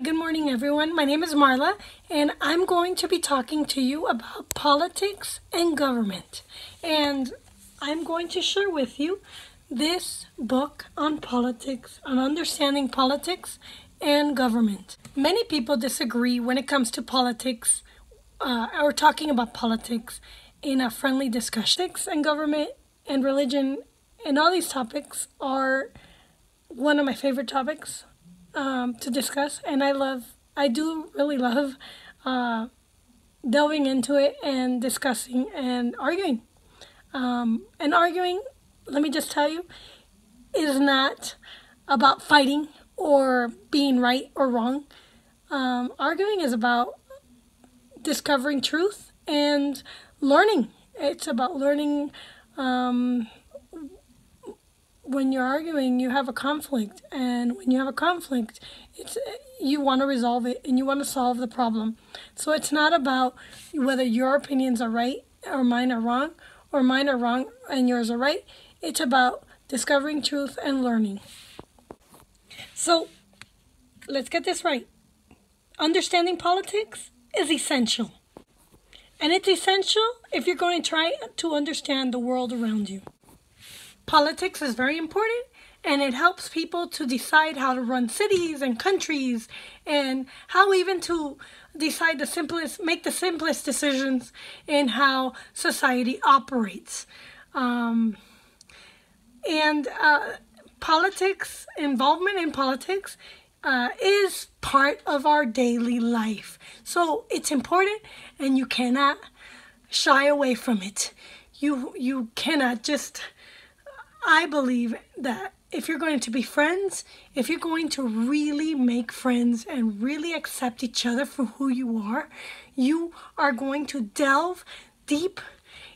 Good morning, everyone. My name is Marla, and I'm going to be talking to you about politics and government. And I'm going to share with you this book on politics, on understanding politics and government. Many people disagree when it comes to politics or talking about politics in a friendly discussion. Politics and government and religion and all these topics are one of my favorite topics to discuss, and I do really love delving into it and discussing and arguing. And arguing, let me just tell you, is not about fighting or being right or wrong. Arguing is about discovering truth and learning. It's about learning. When you're arguing, you have a conflict, and when you have a conflict, you want to resolve it and you want to solve the problem. So it's not about whether your opinions are right or mine are wrong, or mine are wrong and yours are right. It's about discovering truth and learning. So let's get this right. Understanding politics is essential. And it's essential if you're going to try to understand the world around you. Politics is very important, and it helps people to decide how to run cities and countries, and how even to decide make the simplest decisions in how society operates. Politics, involvement in politics is part of our daily life. So it's important, and you cannot shy away from it. You cannot just... I believe that if you're going to be friends, if you're going to really make friends and really accept each other for who you are going to delve deep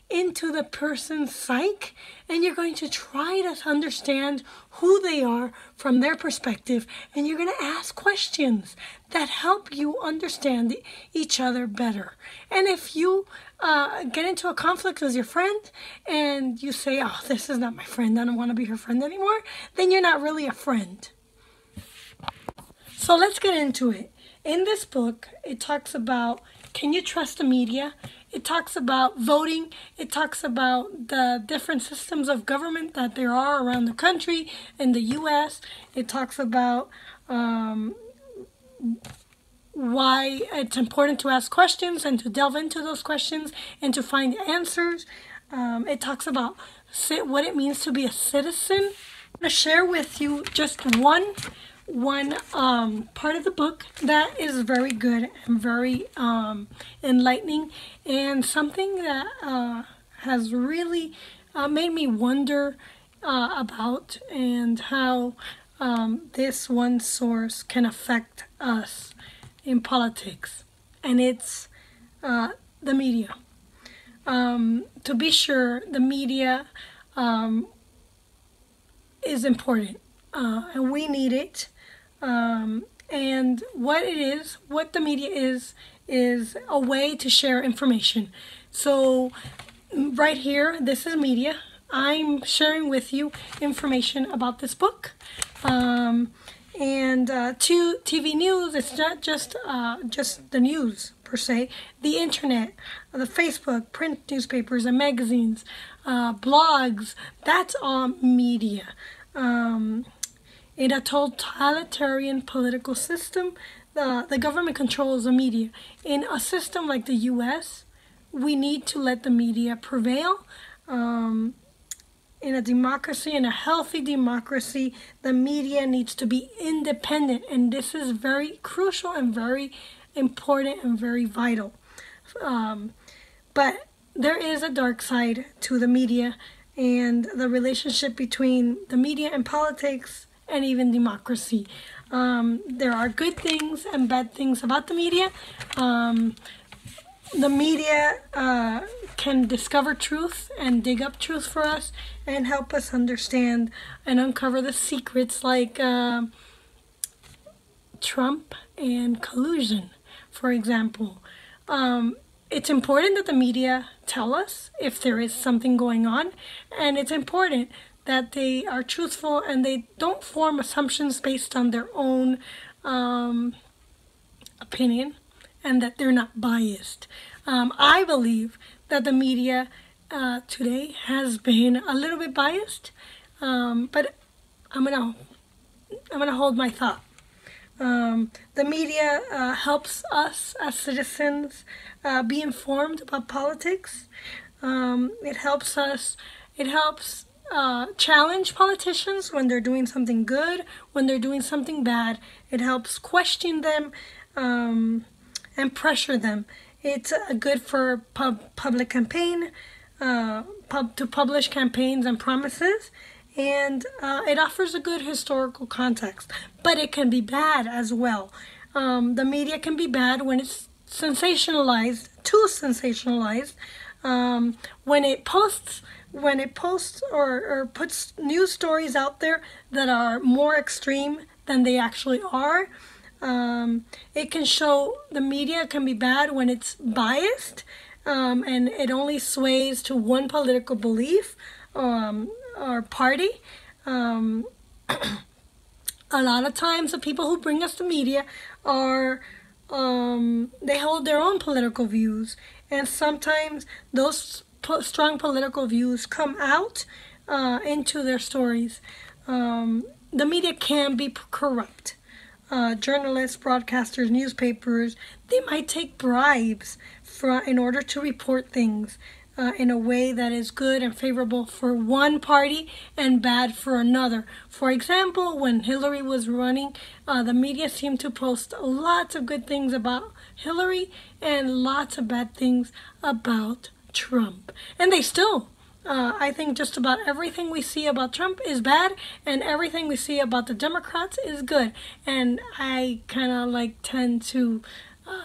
into the person's psyche, and you're going to try to understand who they are from their perspective, and you're going to ask questions that help you understand each other better. And if you get into a conflict with your friend and you say, oh, this is not my friend, I don't want to be her friend anymore, then you're not really a friend. So let's get into it. In this book, it talks about, can you trust the media? It talks about voting. It talks about the different systems of government that there are around the country, in the U.S. It talks about why it's important to ask questions and to delve into those questions and to find answers. It talks about what it means to be a citizen. I'm going to share with you just one part of the book that is very good and very enlightening, and something that has really made me wonder about, and how this one source can affect us in politics, and it's the media. To be sure, the media is important, and we need it. And what the media is a way to share information. So right here, this is media. I'm sharing with you information about this book. And to TV news, it's not just the news per se. The internet, the Facebook, print newspapers and magazines, blogs, that's all media. In a totalitarian political system, the government controls the media. In a system like the U.S., we need to let the media prevail. In a democracy, in a healthy democracy, the media needs to be independent, and this is very crucial and very important and very vital. But there is a dark side to the media, and the relationship between the media and politics, and even democracy. There are good things and bad things about the media. The media can discover truth and dig up truth for us and help us understand and uncover the secrets, like Trump and collusion, for example. It's important that the media tell us if there is something going on, and it's important that they are truthful and they don't form assumptions based on their own opinion and that they're not biased. I believe that the media today has been a little bit biased, but I'm gonna hold my thought. The media helps us as citizens be informed about politics. It helps challenge politicians when they're doing something good, when they're doing something bad. It helps question them and pressure them. It's good for public campaign, to publish campaigns and promises, and it offers a good historical context. But it can be bad as well. The media can be bad when it's sensationalized, too sensationalized. When it posts or puts news stories out there that are more extreme than they actually are. It can show, the media can be bad when it's biased, and it only sways to one political belief or party. A lot of times the people who bring us the media are, they hold their own political views, and sometimes those strong political views come out into their stories. The media can be corrupt. Journalists, broadcasters, newspapers, they might take bribes in order to report things in a way that is good and favorable for one party and bad for another. For example, when Hillary was running, the media seemed to post lots of good things about Hillary and lots of bad things about Trump. And they still, I think just about everything we see about Trump is bad, and everything we see about the Democrats is good. And I kind of tend to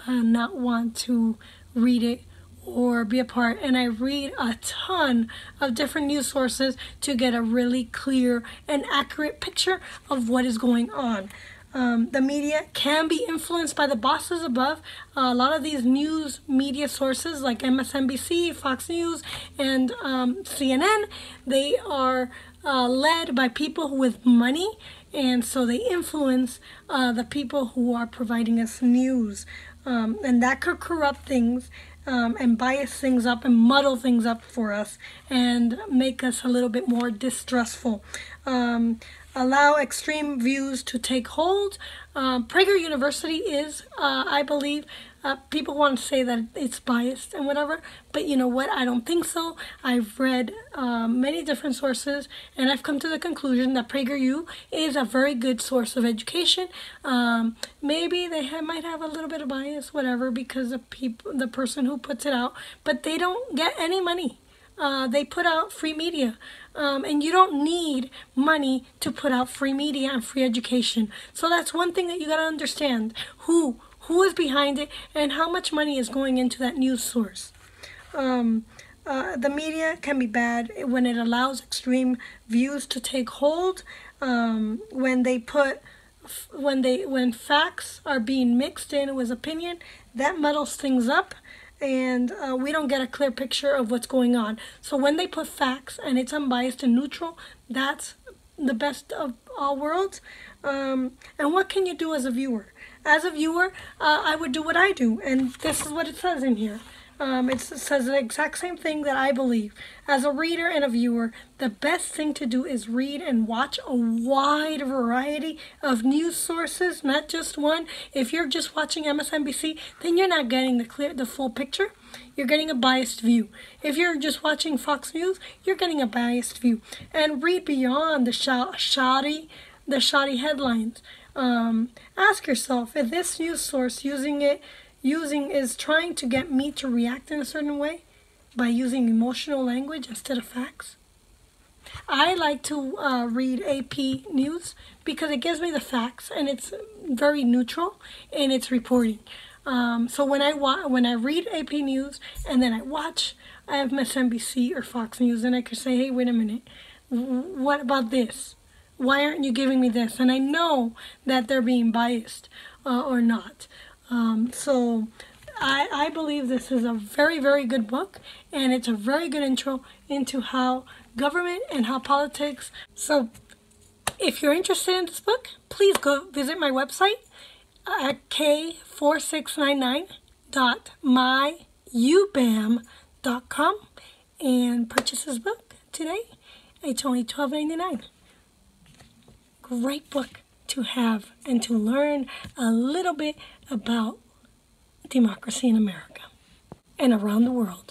not want to read it or be a part. And I read a ton of different news sources to get a really clear and accurate picture of what is going on. The media can be influenced by the bosses above. A lot of these news media sources like MSNBC, Fox News, and CNN, they are led by people with money, and so they influence the people who are providing us news. And that could corrupt things and bias things up and muddle things up for us and make us a little bit more distrustful. Allow extreme views to take hold. Prager University is, I believe, people want to say that it's biased and whatever, but you know what? I don't think so. I've read many different sources, and I've come to the conclusion that PragerU is a very good source of education. Maybe they might have a little bit of bias, whatever, because of the person who puts it out, but they don't get any money. They put out free media, and you don't need money to put out free media and free education. So that's one thing that you got to understand, who is behind it and how much money is going into that news source. The media can be bad when it allows extreme views to take hold, when facts are being mixed in with opinion. That muddles things up, and we don't get a clear picture of what's going on. So when they put facts and it's unbiased and neutral, that's the best of all worlds. And what can you do as a viewer? As a viewer, I would do what I do, and this is what it says in here. It says the exact same thing that I believe. As a reader and a viewer, the best thing to do is read and watch a wide variety of news sources, not just one. If you're just watching MSNBC, then you're not getting the full picture. You're getting a biased view. If you're just watching Fox News, you're getting a biased view. And read beyond the shoddy headlines. Ask yourself, if this news source is trying to get me to react in a certain way by using emotional language instead of facts. I like to read AP News because it gives me the facts, and it's very neutral in its reporting. So when I read AP News and then I watch MSNBC or Fox News, then I could say, hey, wait a minute, what about this? Why aren't you giving me this? And I know that they're being biased or not. So I believe this is a very, very good book, and it's a very good intro into how government and how politics. So if you're interested in this book, please go visit my website, at k4699.myubam.com and purchase this book today. It's only $12.99. Great book to have and to learn a little bit about democracy in America and around the world.